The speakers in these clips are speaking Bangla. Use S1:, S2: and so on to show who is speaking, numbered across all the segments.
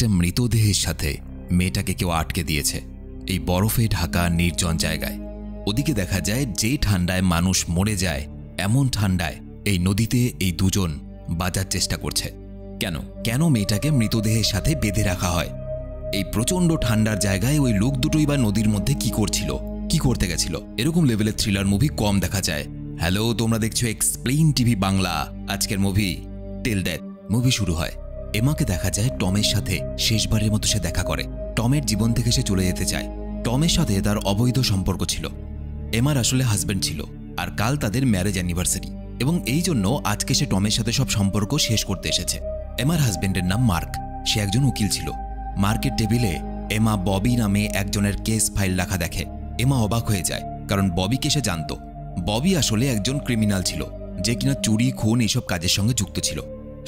S1: একটা মৃতদেহের সাথে মেয়েটাকে কেউ আটকে দিয়েছে এই বরফে ঢাকা নির্জন জায়গায়। ওদিকে দেখা যায় যে ঠান্ডায় মানুষ মরে যায়, এমন ঠান্ডায় এই নদীতে এই দুজন বাঁচার চেষ্টা করছে। কেন কেন মেয়েটাকে মৃতদেহের সাথে বেঁধে রাখা হয়? এই প্রচণ্ড ঠান্ডার জায়গায় ওই লোক দুটোই বা নদীর মধ্যে কি করছিল, কি করতে গেছিল? এরকম লেভেলের থ্রিলার মুভি কম দেখা যায়। হ্যালো, তোমরা দেখছো এক্সপ্লেইন টিভি বাংলা। আজকের মুভি টিল ডেথ। মুভি শুরু হয়, এমাকে দেখা যায় টমের সাথে শেষবারের মতো সে দেখা করে। টমের জীবন থেকে সে চলে যেতে চায়। টমের সাথে তার অবৈধ সম্পর্ক ছিল। এমার আসলে হাজব্যান্ড ছিল, আর কাল তাদের ম্যারেজ অ্যানিভার্সারি, এবং এই জন্য আজকে সে টমের সাথে সব সম্পর্ক শেষ করতে এসেছে। এমার হাজব্যান্ডের নাম মার্ক, সে একজন উকিল ছিল। মার্কের টেবিলে এমা ববি নামে একজনের কেস ফাইল রাখা দেখে। এমা অবাক হয়ে যায়, কারণ ববিকে সে জানত। ববি আসলে একজন ক্রিমিনাল ছিল, যে কিনা চুরি, খুন এইসব কাজের সঙ্গে যুক্ত ছিল।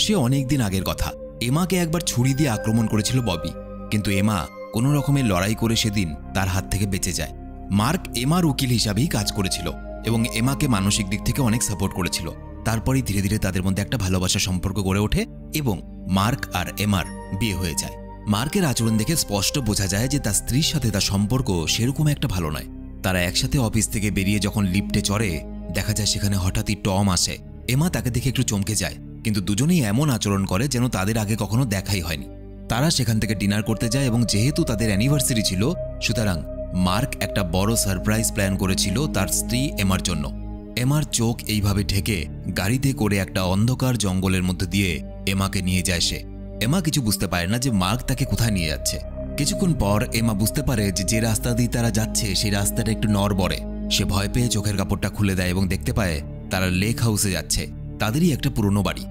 S1: সে অনেকদিন আগের কথা, এমাকে একবার ছুরি দিয়ে আক্রমণ করেছিল ববি, কিন্তু এমা কোনো রকমের লড়াই করে সেদিন তার হাত থেকে বেঁচে যায়। মার্ক এমার উকিল হিসাবেই কাজ করেছিল এবং এমাকে মানসিক দিক থেকে অনেক সাপোর্ট করেছিল। তারপরেই ধীরে ধীরে তাদের মধ্যে একটা ভালোবাসার সম্পর্ক গড়ে ওঠে এবং মার্ক আর এমার বিয়ে হয়ে যায়। মার্কের আচরণ দেখে স্পষ্ট বোঝা যায় যে তার স্ত্রীর সাথে তার সম্পর্ক সেরকম একটা ভালো নয়। তারা একসাথে অফিস থেকে বেরিয়ে যখন লিফটে চড়ে, দেখা যায় সেখানে হঠাৎই টম আসে। এমা তাকে দেখে একটু চমকে যায়, কিন্তু দুজনেই এমন আচরণ করে যেন তাদের আগে কখনো দেখাই হয়নি। তারা সেখান থেকে ডিনার করতে যায় এবং যেহেতু তাদের অ্যানিভার্সারি ছিল, সুতরাং মার্ক একটা বড় সারপ্রাইজ প্ল্যান করেছিল তার স্ত্রী এমার জন্য। এমার চোখ এইভাবে ঢেকে গাড়িতে করে একটা অন্ধকার জঙ্গলের মধ্যে দিয়ে এমাকে নিয়ে যায় সে। এমা কিছু বুঝতে পারে না যে মার্ক তাকে কোথায় নিয়ে যাচ্ছে। কিছুক্ষণ পর এমা বুঝতে পারে যে রাস্তা দিয়ে তারা যাচ্ছে সেই রাস্তাটা একটু নড়বড়ে। সে ভয় পেয়ে চোখের কাপড়টা খুলে দেয় এবং দেখতে পায় তারা লেক হাউসে যাচ্ছে। তাদেরই একটা পুরনো বাড়ি,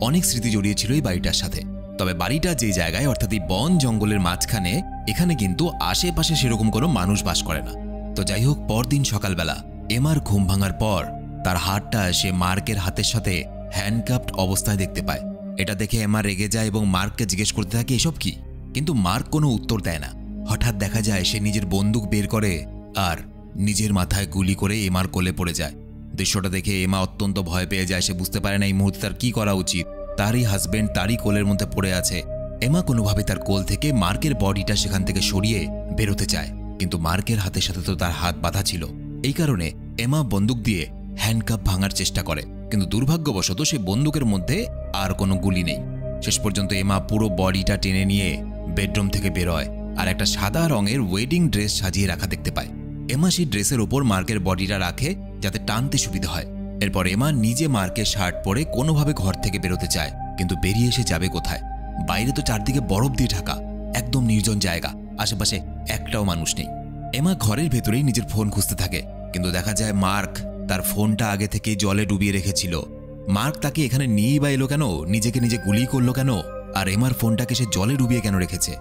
S1: অনেক স্মৃতি জড়িয়ে ছিল এই বাড়িটার সাথে। তবে বাড়িটা যে জায়গায়, অর্থাৎ এই বন জঙ্গলের মাঝখানে, এখানে কিন্তু আশেপাশে সেরকম কোনো মানুষ বাস করে না। তো যাই হোক, পরদিন সকালবেলা এমার ঘুম ভাঙার পর তার হাতটা সে মার্কের হাতের সাথে হ্যান্ডকাপড অবস্থায় দেখতে পায়। এটা দেখে এমা রেগে যায় এবং মার্ককে জিজ্ঞেস করতে থাকে এসব কি, কিন্তু মার্ক কোনো উত্তর দেয় না। হঠাৎ দেখা যায় সে নিজের বন্দুক বের করে আর নিজের মাথায় গুলি করে এমার কোলে পড়ে যায়। দৃশ্যটা দেখে এমা অত্যন্ত ভয় পেয়ে যায়। সে বুঝতে পারে না এই মুহূর্তে তার কি করা উচিত। তারই হাজবেন্ড তারই কোলের মধ্যে পড়ে আছে। এমা কোনোভাবে তার কোল থেকে মার্কের বডিটা সেখান থেকে সরিয়ে বেরোতে চায়, কিন্তু মার্কের হাতের সাথে তো তার হাত বাঁধা ছিল। এই কারণে এমা বন্দুক দিয়ে হ্যান্ডকাপ ভাঙার চেষ্টা করে, কিন্তু দুর্ভাগ্যবশত সেই বন্দুকের মধ্যে আর কোনো গুলি নেই। শেষ পর্যন্ত এমা পুরো বডিটা টেনে নিয়ে বেডরুম থেকে বেরোয় আর একটা সাদা রঙের ওয়েডিং ড্রেস সাজিয়ে রাখা দেখতে পায়। এমা সেই ড্রেসের ওপর মার্কের বডিটা রাখে যাতে টানতে সুবিধা হয়। এরপর এমা নিজে মার্কের শার্ট পরে কোনোভাবে ঘর থেকে বেরোতে চায়, কিন্তু বেরিয়ে এসে যাবে কোথায়? বাইরে তো চারদিকে বরফ দিয়ে ঢাকা, একদম নির্জন জায়গা, আশেপাশে একটাও মানুষ নেই। এমা ঘরের ভেতরেই নিজের ফোন খুঁজতে থাকে, কিন্তু দেখা যায় মার্ক তার ফোনটা আগে থেকেই জলে ডুবিয়ে রেখেছিল। মার্ক তাকে এখানে নিয়েই বা এলো কেন? নিজেকে নিজে গুলি করলো কেন? আর এমার ফোনটাকে সে জলে ডুবিয়ে কেন রেখেছে?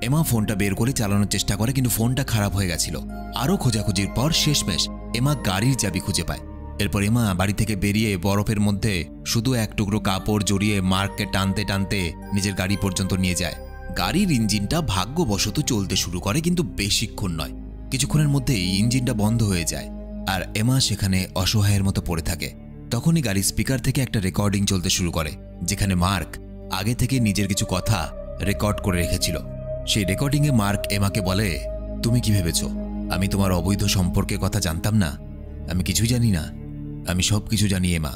S1: এমা ফোনটা বের করে চালানোর চেষ্টা করে, কিন্তু ফোনটা খারাপ হয়ে গেছিল। আরও খোঁজাখুঁজির পর শেষমেশ এমা গাড়ির চাবি খুঁজে পায়। এরপর এমা বাড়ি থেকে বেরিয়ে বরফের মধ্যে শুধু এক টুকরো কাপড় জড়িয়ে মার্ককে টানতে টানতে নিজের গাড়ি পর্যন্ত নিয়ে যায়। গাড়ির ইঞ্জিনটা ভাগ্যবশত চলতে শুরু করে, কিন্তু বেশিক্ষণ নয়। কিছুক্ষণের মধ্যেই ইঞ্জিনটা বন্ধ হয়ে যায় আর এমা সেখানে অসহায়ের মতো পড়ে থাকে। তখনই গাড়ির স্পিকার থেকে একটা রেকর্ডিং চলতে শুরু করে, যেখানে মার্ক আগে থেকে নিজের কিছু কথা রেকর্ড করে রেখেছিল। সেই রেকর্ডিংয়ে মার্ক এমাকে বলে, তুমি কি ভেবেছ আমি তোমার অবৈধ সম্পর্কের কথা জানতাম না? আমি কিছুই জানি না, আমি সব কিছু জানি এমা,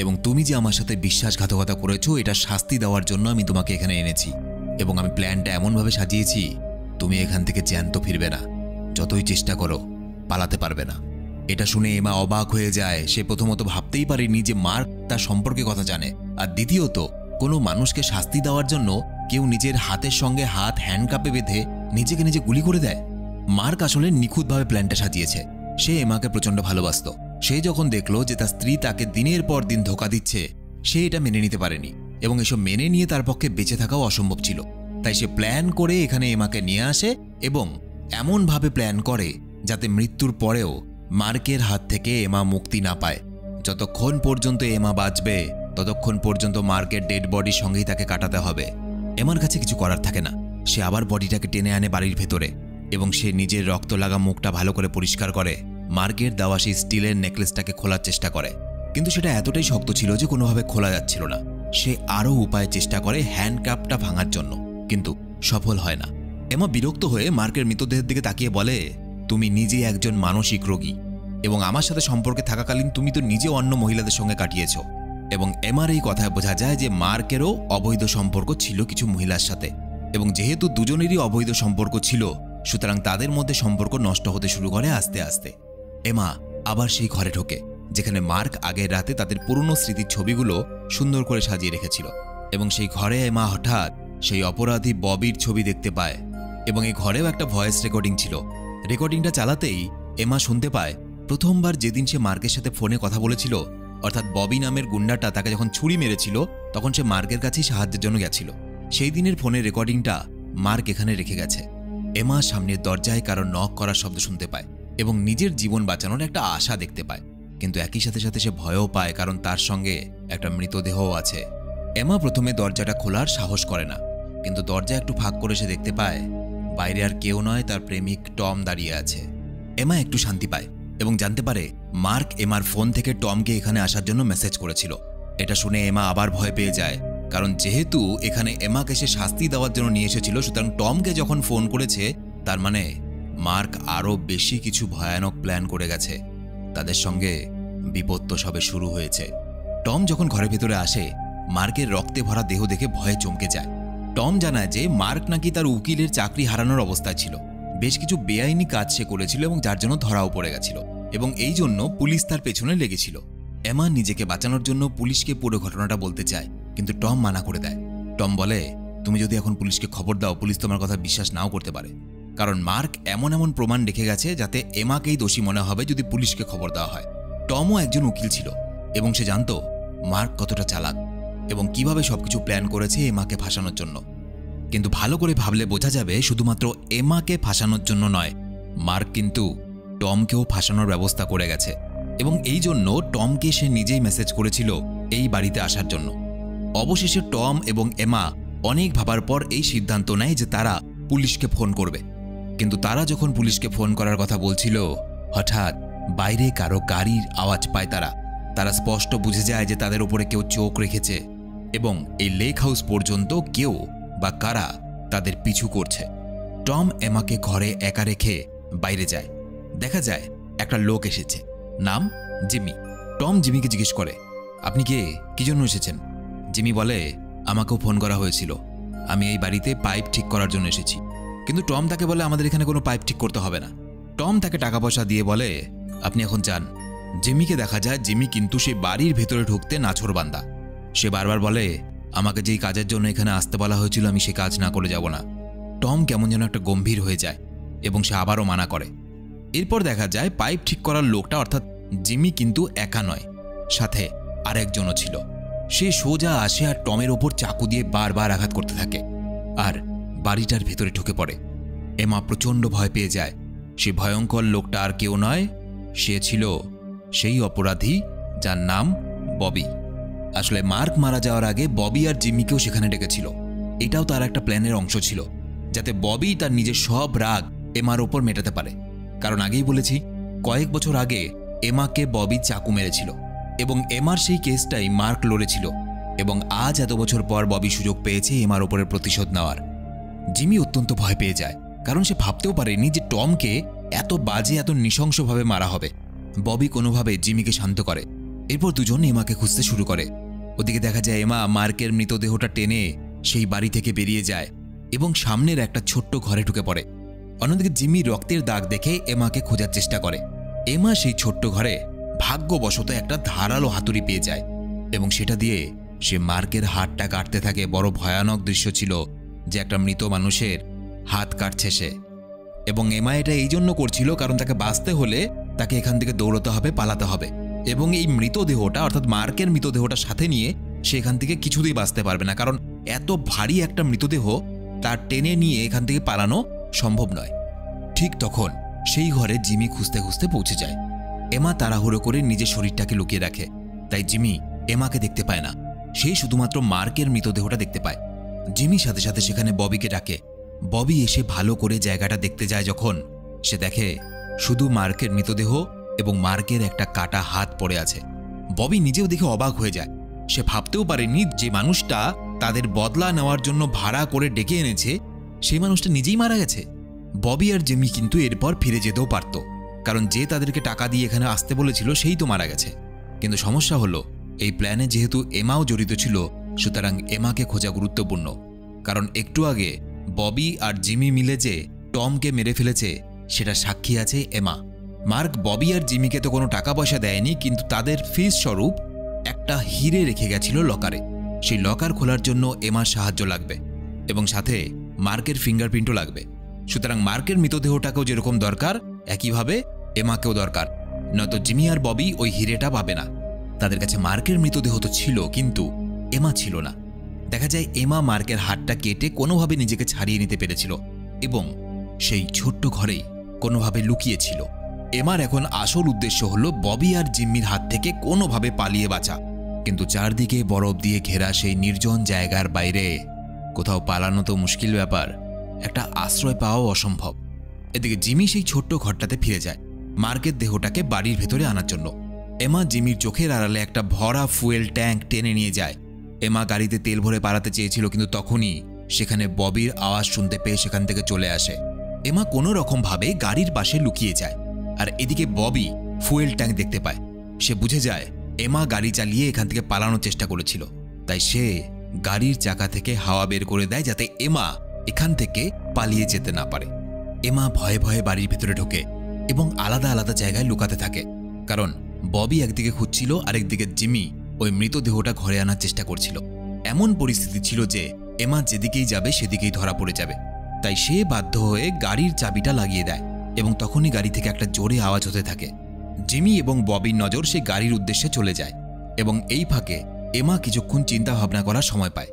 S1: এবং তুমি যে আমার সাথে বিশ্বাসঘাতকতা করেছো এটা শাস্তি দেওয়ার জন্য আমি তোমাকে এখানে এনেছি, এবং আমি প্ল্যানটা এমনভাবে সাজিয়েছি তুমি এখান থেকে জ্যান্ত ফিরবে না। যতই চেষ্টা করো পালাতে পারবে না। এটা শুনে এমা অবাক হয়ে যায়। সে প্রথমত ভাবতেই পারেনি যে মার্ক তার সম্পর্কে কথা জানে, আর দ্বিতীয়ত কোনো মানুষকে শাস্তি দেওয়ার জন্য কেউ নিজের হাতের সঙ্গে হাত হ্যান্ডকাপে বেঁধে নিজেকে নিজে গুলি করে দেয়। মার্ক আসলে নিখুঁতভাবে প্ল্যানটা সাজিয়েছে। সে এমাকে প্রচণ্ড ভালোবাসত। সে যখন দেখল যে তার স্ত্রী তাকে দিনের পর দিন ধোঁকা দিচ্ছে, সে এটা মেনে নিতে পারেনি, এবং এসব মেনে নিয়ে তার পক্ষে বেঁচে থাকাও অসম্ভব ছিল। তাই সে প্ল্যান করে এখানে এমাকে নিয়ে আসে এবং এমনভাবে প্ল্যান করে যাতে মৃত্যুর পরেও মার্কের হাত থেকে এমা মুক্তি না পায়। যতক্ষণ পর্যন্ত এমা বাঁচবে ততক্ষণ পর্যন্ত মার্কের ডেড বডির সঙ্গেই তাকে কাটাতে হবে। এমার কাছে কিছু করার থাকে না। সে আবার বডিটাকে টেনে আনে বাড়ির ভেতরে এবং সে নিজের রক্ত লাগা মুখটা ভালো করে পরিষ্কার করে মার্কের দেওয়া সেই স্টিলের নেকলেসটাকে খোলার চেষ্টা করে, কিন্তু সেটা এতটাই শক্ত ছিল যে কোনোভাবে খোলা যাচ্ছিল না। সে আরও উপায়ে চেষ্টা করে হ্যান্ডকাপটা ভাঙার জন্য, কিন্তু সফল হয় না। এমা বিরক্ত হয়ে মার্কের মৃতদেহের দিকে তাকিয়ে বলে, তুমি নিজে একজন মানসিক রোগী এবং আমার সাথে সম্পর্কে থাকাকালীন তুমি তো নিজে অন্য মহিলাদের সঙ্গে কাটিয়েছ। এবং এমার এই কথায় বোঝা যায় যে মার্কেরও অবৈধ সম্পর্ক ছিল কিছু মহিলার সাথে, এবং যেহেতু দুজনেরই অবৈধ সম্পর্ক ছিল সুতরাং তাদের মধ্যে সম্পর্ক নষ্ট হতে শুরু করে আস্তে আস্তে। এমা আবার সেই ঘরে ঢোকে যেখানে মার্ক আগের রাতে তাদের পুরনো স্মৃতির ছবিগুলো সুন্দর করে সাজিয়ে রেখেছিল, এবং সেই ঘরে এমা হঠাৎ সেই অপরাধী ববির ছবি দেখতে পায়। এবং এই ঘরেও একটা ভয়েস রেকর্ডিং ছিল। রেকর্ডিংটা চালাতেই এমা শুনতে পায় প্রথমবার যেদিন সে মার্কের সাথে ফোনে কথা বলেছিল, অর্থাৎ ববি নামের গুন্ডাটা তাকে যখন ছুরি মেরেছিল তখন সে মার্কের কাছেই সাহায্যের জন্য গেছিল। সেই দিনের ফোনের রেকর্ডিংটা মার্ক এখানে রেখে গেছে। এমা সামনের দরজায় কারো নক করার শব্দ শুনতে পায় এবং নিজের জীবন বাঁচানোর একটা আশা দেখতে পায়, কিন্তু একই সাথে সাথে সে ভয়ও পায় কারণ তার সঙ্গে একটা মৃতদেহও আছে। এমা প্রথমে দরজাটা খোলার সাহস করে না, কিন্তু দরজা একটু ফাঁক করে সে দেখতে পায় বাইরে আর কেউ নয়, তার প্রেমিক টম দাঁড়িয়ে আছে। এমা একটু শান্তি পায় এবং জানতে পারে মার্ক এমার ফোন থেকে টমকে এখানে আসার জন্য মেসেজ করেছিল। এটা শুনে এমা আবার ভয় পেয়ে যায়, কারণ যেহেতু এখানে এমাকে সে শাস্তি দেওয়ার জন্য নিয়ে এসেছিল সুতরাং টমকে যখন ফোন করেছে তার মানে মার্ক আরও বেশি কিছু ভয়ানক প্ল্যান করে গেছে। তাদের সঙ্গে বিপত্ত সবে শুরু হয়েছে। টম যখন ঘরের ভেতরে আসে মার্কের রক্তে ভরা দেহ দেখে ভয়ে চমকে যায়। টম জানায় যে মার্ক নাকি তার উকিলের চাকরি হারানোর অবস্থায় ছিল, বেশ কিছু বেআইনি কাজ সে করেছিল এবং যার জন্য ধরাও পড়ে গেছিল, এবং এই জন্য পুলিশ তার পেছনে লেগেছিল। এমা নিজেকে বাঁচানোর জন্য পুলিশকে পুরো ঘটনাটা বলতে চায়, কিন্তু টম মানা করে দেয়। টম বলে, তুমি যদি এখন পুলিশকে খবর দাও পুলিশ তোমার কথা বিশ্বাস নাও করতে পারে, কারণ মার্ক এমন এমন প্রমাণ রেখে গেছে যাতে এমাকেই দোষী মনে হবে যদি পুলিশকে খবর দেওয়া হয়। টমও একজন উকিল ছিল এবং সে জানত মার্ক কতটা চালাক এবং কিভাবে সবকিছু প্ল্যান করেছে এমাকে ফাঁসানোর জন্য। কিন্তু ভালো করে ভাবলে বোঝা যাবে শুধুমাত্র এমাকে ফাঁসানোর জন্য নয়, মার্ক কিন্তু টমকেও ফাঁসানোর ব্যবস্থা করে গেছে, এবং এই জন্য টমকে সে নিজেই মেসেজ করেছিল এই বাড়িতে আসার জন্য। অবশেষে টম এবং এমা অনেক ভাবার পর এই সিদ্ধান্ত নেয় যে তারা পুলিশকে ফোন করবে। কিন্তু তারা যখন পুলিশকে ফোন করার কথা বলছিল হঠাৎ বাইরে কারো গাড়ির আওয়াজ পায়। তারা স্পষ্ট বুঝে যায় যে তাদের উপরে কেউ চোখ রেখেছে এবং এই লেক হাউস পর্যন্ত কেউ বা কারা তাদের পিছু করছে। টম এমাকে ঘরে একা রেখে বাইরে যায়। দেখা যায় একটা লোক এসেছে, নাম জিমি। টম জিমিকে জিজ্ঞেস করে, আপনি কে, কি জন্য এসেছেন? জিমি বলে, আমাকেও ফোন করা হয়েছিল, আমি এই বাড়িতে পাইপ ঠিক করার জন্য এসেছি। কিন্তু টম তাকে বলে, আমাদের এখানে কোনো পাইপ ঠিক করতে হবে না। টম তাকে টাকা পয়সা দিয়ে বলে, আপনি এখন যান। জিমিকে দেখা যায় জিমি কিন্তু সেই বাড়ির ভেতরে ঢুকতে নাছোড়বান্দা। সে বারবার বলে, আমাকে যেই কাজের জন্য এখানে আসতে বলা হয়েছিল আমি সে কাজ না করে যাব না। টম কেমন যেন একটা গম্ভীর হয়ে যায় এবং সে আবারও মানা করে। এরপর দেখা যায় পাইপ ঠিক করার লোকটা অর্থাৎ জিমি কিন্তু একা নয়, সাথে আরেকজনও ছিল। সে সোজা আসে আর টমের ওপর চাকু দিয়ে বারবার আঘাত করতে থাকে আর বাড়িটার ভেতরে ঢুকে পড়ে। এমা প্রচণ্ড ভয় পেয়ে যায়। সে ভয়ঙ্কর লোকটা আর কেউ নয়, সে ছিল সেই অপরাধী যার নাম ববি। আসলে মার্ক মারা যাওয়ার আগে ববি আর জিমিকেও সেখানে ডেকেছিল। এটাও তার একটা প্ল্যানের অংশ ছিল, যাতে ববি তার নিজের সব রাগ এমার ওপর মেটাতে পারে। কারণ আগেই বলেছি, কয়েক বছর আগে এমাকে ববি চাকু মেরেছিল এবং এমার সেই কেসটাই মার্ক লড়েছিল, এবং আজ এত বছর পর ববি সুযোগ পেয়েছে এমার ওপরের প্রতিশোধ নেওয়ার। জিমি অত্যন্ত ভয় পেয়ে যায়, কারণ সে ভাবতেও পারেনি যে টমকে এত বাজে এত নৃশংসভাবে মারা হবে। ববি কোনোভাবে জিমিকে শান্ত করে। এরপর দুজন এমাকে খুঁজতে শুরু করে। ওদিকে দেখা যায় এমা মার্কের মৃতদেহটা টেনে সেই বাড়ি থেকে বেরিয়ে যায় এবং সামনের একটা ছোট্ট ঘরে ঢুকে পড়ে। অন্যদিকে জিমি রক্তের দাগ দেখে এমাকে খোঁজার চেষ্টা করে। এমা সেই ছোট্ট ঘরে ভাগ্যবশত একটা ধারালো হাতুড়ি পেয়ে যায় এবং সেটা দিয়ে সে মার্কের হাতটা কাটতে থাকে। বড় ভয়ানক দৃশ্য ছিল যে একটা মৃত মানুষের হাত কাটছে সে, এবং এমা এটা এই জন্য করছিল কারণ তাকে বাঁচতে হলে তাকে এখান থেকে দৌড়তে হবে, পালাতে হবে, এবং এই মৃতদেহটা অর্থাৎ মার্কের মৃতদেহটা সাথে নিয়ে সে এখান থেকে কিছুতেই বাঁচতে পারবে না, কারণ এত ভারী একটা মৃতদেহ তার টেনে নিয়ে এখান থেকে পালানো সম্ভব নয়। ঠিক তখন সেই ঘরে জিমি খুঁজতে খুঁজতে পৌঁছে যায়। এমা তাড়াহুড়ো করে নিজের শরীরটাকে লুকিয়ে রাখে, তাই জিমি এমাকে দেখতে পায় না, সেই শুধুমাত্র মার্কের মৃতদেহটা দেখতে পায়। জিমির সাথে সাথে সেখানে ববিকে ডাকে। ববি এসে ভালো করে জায়গাটা দেখতে যায়। যখন সে দেখে শুধু মার্কের মৃতদেহ এবং মার্কের একটা কাটা হাত পড়ে আছে, ববি নিজেও দেখে অবাক হয়ে যায়। সে ভাবতেও পারেনি যে মানুষটা তাদের বদলা নেওয়ার জন্য ভাড়া করে ডেকে এনেছে সেই মানুষটা নিজেই মারা গেছে। ববি আর জিমি কিন্তু এরপর ফিরে যেতেও পারত, কারণ যে তাদেরকে টাকা দিয়ে এখানে আসতে বলেছিল সেই তো মারা গেছে। কিন্তু সমস্যা হলো এই প্ল্যানে যেহেতু এমাও জড়িত ছিল, সুতরাং এমাকে খোঁজা গুরুত্বপূর্ণ। কারণ একটু আগে ববি আর জিমি মিলে যে টমকে মেরে ফেলেছে সেটা সাক্ষী আছে এমা। মার্ক ববি আর জিমিকে তো কোনো টাকা পয়সা দেয়নি, কিন্তু তাদের ফিস স্বরূপ একটা হিরে রেখে গেছিল লকারে। সেই লকার খোলার জন্য এমার সাহায্য লাগবে এবং সাথে মার্কের ফিঙ্গারপ্রিন্টও লাগবে। সুতরাং মার্কের মৃতদেহটাকেও যেরকম দরকার, একইভাবে এমাকেও দরকার, নয়তো জিমি আর ববি ওই হিরেটা পাবে না। তাদের কাছে মার্কের মৃতদেহ তো ছিল, কিন্তু এমা ছিল না। দেখা যায় এমা মার্কের হাতটা কেটে কোনোভাবে নিজেকে ছাড়িয়ে নিতে পেরেছিল এবং সেই ছোট্ট ঘরেই কোনোভাবে লুকিয়েছিল। এমার এখন আসল উদ্দেশ্য হলো ববি আর জিম্মির হাত থেকে কোনোভাবে পালিয়ে বাঁচা। কিন্তু চারদিকে বরফ দিয়ে ঘেরা সেই নির্জন জায়গার বাইরে কোথাও পালানো তো মুশকিল ব্যাপার, একটা আশ্রয় পাওয়াও অসম্ভব। এদিকে জিমি সেই ছোট্ট ঘরটাতে ফিরে যায় মার্কের দেহটাকে বাড়ির ভেতরে আনার জন্য। এমা জিমির চোখের আড়ালে একটা ভরা ফুয়েল ট্যাঙ্ক টেনে নিয়ে যায়। এমা গাড়িতে তেল ভরে পালাতে চেয়েছিল, কিন্তু তখনই সেখানে ববির আওয়াজ শুনতে পেয়ে সেখান থেকে চলে আসে। এমা কোনো রকমভাবে গাড়ির পাশে লুকিয়ে যায়, আর এদিকে ববি ফুয়েল ট্যাঙ্ক দেখতে পায়। সে বুঝে যায় এমা গাড়ি চালিয়ে এখান থেকে পালানোর চেষ্টা করেছিল, তাই সে গাড়ির চাকা থেকে হাওয়া বের করে দেয় যাতে এমা এখান থেকে পালিয়ে যেতে না পারে। এমা ভয়ে ভয়ে বাড়ির ভেতরে ঢোকে এবং আলাদা আলাদা জায়গায় লুকাতে থাকে, কারণ ববি একদিকে খুঁজছিল, আরেকদিকে জিমি ওই মৃতদেহটা ঘরে আনার চেষ্টা করছিল। এমন পরিস্থিতি ছিল যে এমা যেদিকেই যাবে সেদিকেই ধরা পড়ে যাবে, তাই সে বাধ্য হয়ে গাড়ির চাবিটা লাগিয়ে দেয় এবং তখনই গাড়ি থেকে একটা জোরে আওয়াজ হতে থাকে। জিমি এবং ববির নজর সেই গাড়ির উদ্দেশ্যে চলে যায় এবং এই ফাঁকে এমা কিছুক্ষণ চিন্তা ভাবনা করার সময় পায়।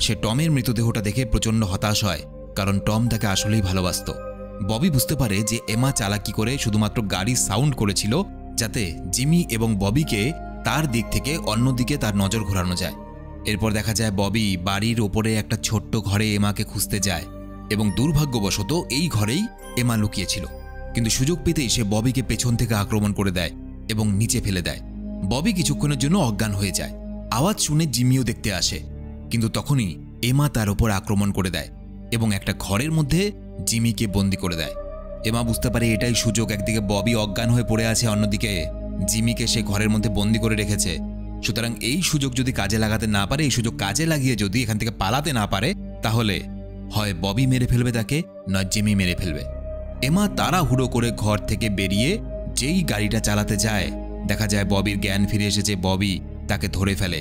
S1: সে টমের মৃতদেহটা দেখে প্রচণ্ড হতাশ হয়, কারণ টম তাকে আসলেই ভালোবাসত। ববি বুঝতে পারে যে এমা চালাকি করে শুধুমাত্র গাড়ি সাউন্ড করেছিল যাতে জিমি এবং ববিকে তার দিক থেকে অন্যদিকে তার নজর ঘোরানো যায়। এরপর দেখা যায় ববি বাড়ির ওপরে একটা ছোট্ট ঘরে এমাকে খুঁজতে যায় এবং দুর্ভাগ্যবশত এই ঘরেই এমা লুকিয়েছিল। কিন্তু সুযোগ পেতেই সে ববিকে পেছন থেকে আক্রমণ করে দেয় এবং নিচে ফেলে দেয়। ববি কিছুক্ষণের জন্য অজ্ঞান হয়ে যায়। আওয়াজ শুনে জিমিও দেখতে আসে, কিন্তু তখনই এমা তার ওপর আক্রমণ করে দেয় এবং একটা ঘরের মধ্যে জিমিকে বন্দি করে দেয়। এমা বুঝতে পারে এটাই সুযোগ। একদিকে ববি অজ্ঞান হয়ে পড়ে আছে, অন্যদিকে জিমিকে সে ঘরের মধ্যে বন্দি করে রেখেছে। সুতরাং এই সুযোগ যদি কাজে লাগাতে না পারে, এই সুযোগ কাজে লাগিয়ে যদি এখান থেকে পালাতে না পারে, তাহলে হয় ববি মেরে ফেলবে তাকে, নয় জিমি মেরে ফেলবে। এমা তাড়াহুড়ো করে ঘর থেকে বেরিয়ে যেই গাড়িটা চালাতে যায়, দেখা যায় ববির জ্ঞান ফিরে এসেছে। ববি তাকে ধরে ফেলে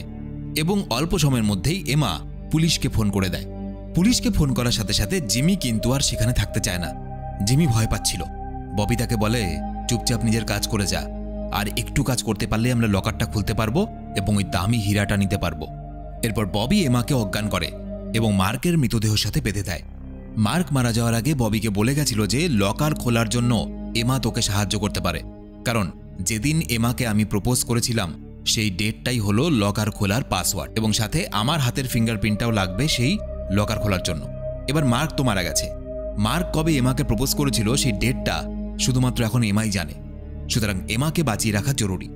S1: এবং অল্প সময়ের মধ্যেই এমা পুলিশকে ফোন করে দেয়। পুলিশকে ফোন করার সাথে সাথে জিমি কিন্তু আর সেখানে থাকতে চায় না। জিমি ভয় পাচ্ছিল। ববি তাকে বলে, চুপচাপ নিজের কাজ করে যা, আর একটু কাজ করতে পারলে আমরা লকারটা খুলতে পারবো এবং ওই দামি হীরাটা নিতে পারবো। এরপর ববি এমাকে অজ্ঞান করে এবং মার্কের মৃতদেহের সাথে বেঁধে দেয়। মার্ক মারা যাওয়ার আগে ববিকে বলে গেছিল যে লকার খোলার জন্য এমা তোকে সাহায্য করতে পারে, কারণ যেদিন এমাকে আমি প্রপোজ করেছিলাম সেই ডেটটাই হলো লকার খোলার পাসওয়ার্ড, এবং সাথে আমার হাতের ফিঙ্গারপ্রিন্টটাও লাগবে সেই লকার খোলার জন্য। এবার মার্ক তো মারা গেছে। মার্ক কবে এমাকে প্রপোজ করেছিল সেই ডেটটা শুধুমাত্র এখন এমাই জানে। সুতরাং এমাকে বাঁচিয়ে রাখা জরুরি।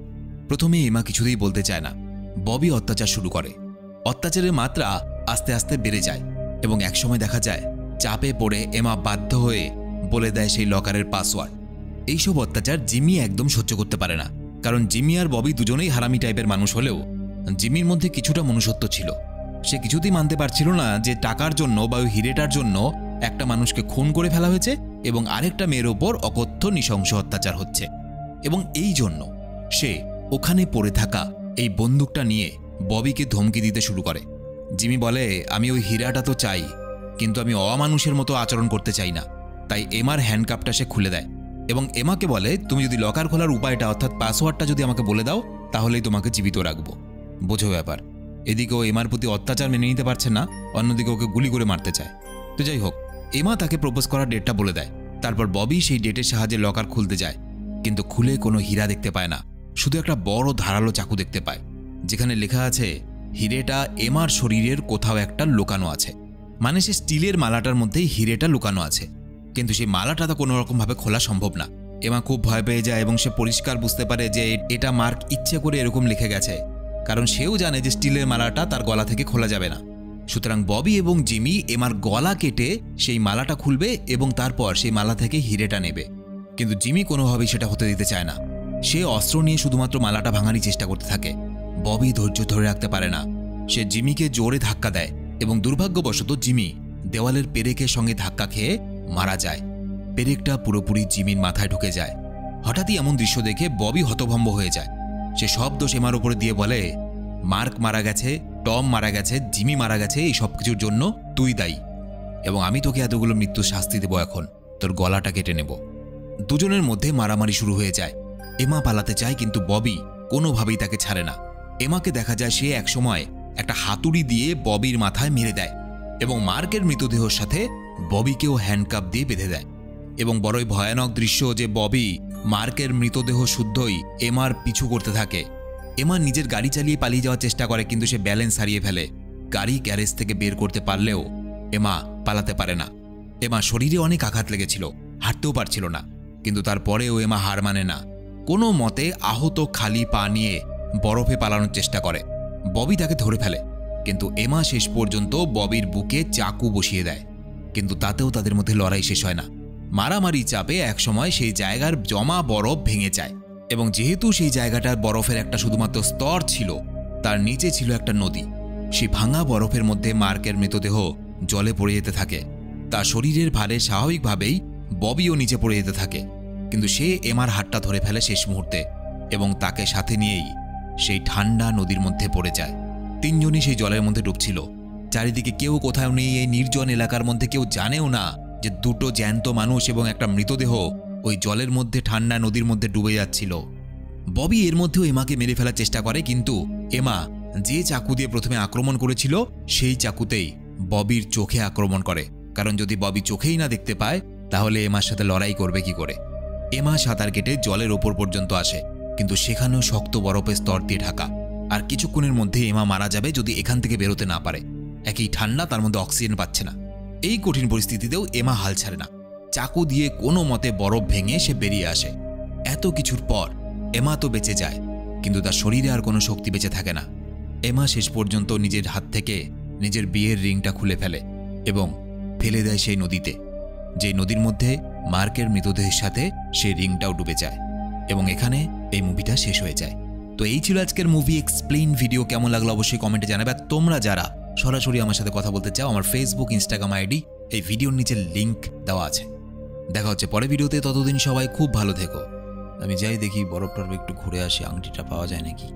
S1: প্রথমে এমা কিছুতেই বলতে চায় না। ববি অত্যাচার শুরু করে। অত্যাচারের মাত্রা আস্তে আস্তে বেড়ে যায় এবং একসময় দেখা যায় চাপে পড়ে এমা বাধ্য হয়ে বলে দেয় সেই লকারের পাসওয়ার্ড। এইসব অত্যাচার জিমি একদম সহ্য করতে পারে না, কারণ জিমি আর ববি দুজনেই হারামি টাইপের মানুষ হলেও জিমির মধ্যে কিছুটা মনুষ্যত্ব ছিল। সে কিছুতেই মানতে পারছিল না যে টাকার জন্য বা ওই হিরেটার জন্য একটা মানুষকে খুন করে ফেলা হয়েছে এবং আরেকটা মেয়ের ওপর অকথ্য নৃশংস অত্যাচার হচ্ছে। এবং এই জন্য সে ওখানে পড়ে থাকা এই বন্দুকটা নিয়ে ববিকে ধমকি দিতে শুরু করে। জিমি বলে, আমি ওই হীরাটা তো চাই, কিন্তু আমি অমানুষের মতো আচরণ করতে চাই না। তাই এমার হ্যান্ডকাপটা সে খুলে দেয় এবং এমাকে বলে, তুমি যদি লকার খোলার উপায়টা অর্থাৎ পাসওয়ার্ডটা যদি আমাকে বলে দাও তাহলেই তোমাকে জীবিত রাখবো। বোঝো ব্যাপার। এদিকে ও এমার প্রতি অত্যাচার মেনে নিতে পারছে না, অন্যদিকে ওকে গুলি করে মারতে চায়। তো যাই হোক, এমা তাকে প্রপোজ করার ডেটটা বলে দেয়। তারপর ববি সেই ডেটের সাহায্যে লকার খুলতে যায়, কিন্তু খুলে কোনো হীরা দেখতে পায় না, শুধু একটা বড় ধারালো চাকু দেখতে পায় যেখানে লেখা আছে হিরেটা এমার শরীরের কোথাও একটা লুকানো আছে। মানে সে স্টিলের মালাটার মধ্যেই হিরেটা লুকানো আছে, কিন্তু সেই মালাটা তো কোনো রকমভাবে খোলা সম্ভব না। এমা খুব ভয় পেয়ে যায় এবং সে পরিষ্কার বুঝতে পারে যে এটা মার্ক ইচ্ছে করে এরকম লিখে গেছে, কারণ সেও জানে যে স্টিলের মালাটা তার গলা থেকে খোলা যাবে না। সুতরাং ববি এবং জিমি এমার গলা কেটে সেই মালাটা খুলবে এবং তারপর সেই মালা থেকে হিরেটা নেবে। কিন্তু জিমি কোনোভাবেই সেটা হতে দিতে চায় না। সে অস্ত্র নিয়ে শুধুমাত্র মালাটা ভাঙারই চেষ্টা করতে থাকে। ববি ধৈর্য ধরে রাখতে পারে না। সে জিমিকে জোরে ধাক্কা দেয় এবং দুর্ভাগ্যবশত জিমি দেওয়ালের পেরেকের সঙ্গে ধাক্কা খেয়ে মারা যায়। পেরেকটা পুরোপুরি জিমির মাথায় ঢুকে যায়। হঠাৎই এমন দৃশ্য দেখে ববি হতভম্ব হয়ে যায়। সে সব দোষ এমার উপরে দিয়ে বলে, মার্ক মারা গেছে, টম মারা গেছে, জিমি মারা গেছে, এই সব কিছুর জন্য তুই দায়ী এবং আমি তোকে এতগুলো মৃত্যুর শাস্তি দেব। এখন তোর গলাটা কেটে নেব। দুজনের মধ্যে মারামারি শুরু হয়ে যায়। এমা পালাতে চায় কিন্তু ববি কোনোভাবেই তাকে ছাড়ে না। এমাকে দেখা যায় সে একসময় একটা হাতুড়ি দিয়ে ববির মাথায় মেরে দেয় এবং মার্কের মৃতদেহের সাথে ববিকেও হ্যান্ডকাপ দিয়ে বেঁধে দেয়। এবং বড়ই ভয়ানক দৃশ্য যে ববি মার্কের মৃতদেহ শুদ্ধই এমার পিছু করতে থাকে। এমা নিজের গাড়ি চালিয়ে পালিয়ে যাওয়ার চেষ্টা করে কিন্তু সে ব্যালেন্স হারিয়ে ফেলে। গাড়ি গ্যারেজ থেকে বের করতে পারলেও এমা পালাতে পারে না। এমা শরীরে অনেক আঘাত লেগেছিল, হাঁটতেও পারছিল না, কিন্তু তারপরেও এমা হার মানে না। কোনো মতে আহত খালি পা নিয়ে বরফে পালানোর চেষ্টা করে। ববি তাকে ধরে ফেলে কিন্তু এমা শেষ পর্যন্ত ববির বুকে চাকু বসিয়ে দেয়। কিন্তু তাতেও তাদের মধ্যে লড়াই শেষ হয় না। মারামারি চাপে একসময় সেই জায়গার জমা বরফ ভেঙে যায় এবং যেহেতু সেই জায়গাটার বরফের একটা শুধুমাত্র স্তর ছিল, তার নিচে ছিল একটা নদী। সেই ভাঙা বরফের মধ্যে মার্কের মৃতদেহ জলে পড়ে যেতে থাকে। তার শরীরের ভারে স্বাভাবিকভাবেই ববিও নিচে পড়ে যেতে থাকে, কিন্তু সে এমার হাতটা ধরে ফেলে শেষ মুহূর্তে এবং তাকে সাথে নিয়েই সেই ঠান্ডা নদীর মধ্যে পড়ে যায়। তিনজনই সেই জলের মধ্যে ডুবছিল। চারিদিকে কেউ কোথাও নেই। এই নির্জন এলাকার মধ্যে কেউ জানেও না যে দুটো জ্যান্ত মানুষ এবং একটা মৃতদেহ ওই জলের মধ্যে ঠান্ডা নদীর মধ্যে ডুবে যাচ্ছিল। ববি এর মধ্যেও এমাকে মেরে ফেলার চেষ্টা করে কিন্তু এমা যে চাকু দিয়ে প্রথমে আক্রমণ করেছিল সেই চাকুতেই ববির চোখে আক্রমণ করে। কারণ যদি ববি চোখেই না দেখতে পায় তাহলে এমার সাথে লড়াই করবে কি করে। এমা সাঁতার কেটে জলের ওপর পর্যন্ত আসে কিন্তু সেখানেও শক্ত বরফের স্তর দিয়ে ঢাকা। আর কিছুক্ষণের মধ্যে এমা মারা যাবে যদি এখান থেকে বেরোতে না পারে। একই ঠান্ডা, তার মধ্যে অক্সিজেন পাচ্ছে না। এই কঠিন পরিস্থিতিতেও এমা হাল ছাড়ে না। চাকু দিয়ে কোনো মতে বরফ ভেঙে সে বেরিয়ে আসে। এত কিছুর পর এমা তো বেঁচে যায় কিন্তু তার শরীরে আর কোনো শক্তি বেঁচে থাকে না। এমা শেষ পর্যন্ত নিজের হাত থেকে নিজের বিয়ের রিংটা খুলে ফেলে এবং ফেলে দেয় সেই নদীতে, যে নদীর মধ্যে মার্কের মৃতদেহের সাথে সেই রিংটাও ডুবে যায় এবং এখানে এই মুভিটা শেষ হয়ে যায়। তো এই ছিল আজকের মুভি এক্সপ্লেইন ভিডিও। কেমন লাগলো অবশ্যই কমেন্টে জানাবে। আর তোমরা যারা সরাসরি আমার সাথে কথা বলতে চাও, আমার ফেসবুক, ইনস্টাগ্রাম আইডি এই ভিডিওর নিচে লিংক দেওয়া আছে। দেখা হচ্ছে পরের ভিডিওতে। ততদিন সবাই খুব ভালো থেকো। আমি যাই দেখি বরফ টরফ একটু ঘুরে আসি, আংটিটা পাওয়া যায় নাকি।